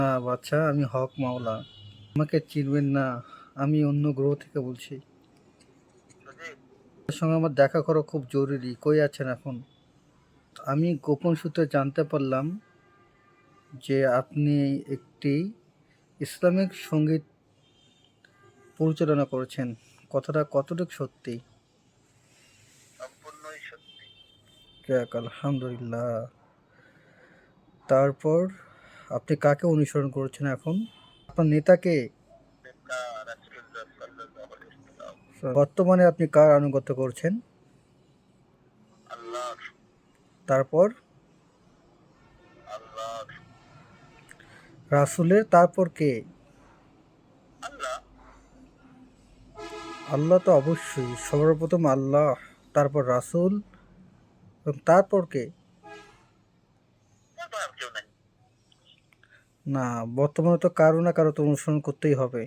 না বাচ্চা, আমি হক মাওলা। আমাকে চিনবেন না, আমি অন্য গ্রহ থেকে বলছি। আপনার সঙ্গে আমার দেখা করা খুব জরুরি। কই আছেন এখন? আমি গোপন সূত্রে জানতে পারলাম যে আপনি একটি ইসলামিক সঙ্গীত পরিচালনা করেছেন। কথাটা কতটুকু সত্যি? সম্পূর্ণই সত্যি। যাক আলহামদুলিল্লাহ। তারপর আপনি কাকে অনুসরণ করছেন এখন? আপনার নেতা কে? নেতা রাসূলুল্লাহ সাল্লাল্লাহু আলাইহি ওয়াসাল্লাম। বর্তমানে আপনি কার আনুগত্য করছেন? আল্লাহর। তারপর আল্লাহর। রাসূলের তারপর কে? আল্লাহ। আল্লাহ তো অবশ্যই সর্বপ্রথম আল্লাহ, তারপর রাসূল এবং তারপর কে? তারপর আর কেউ নাই। না, বর্তমানে তো কারো না কারো তো অনুসরণ করতেই হবে।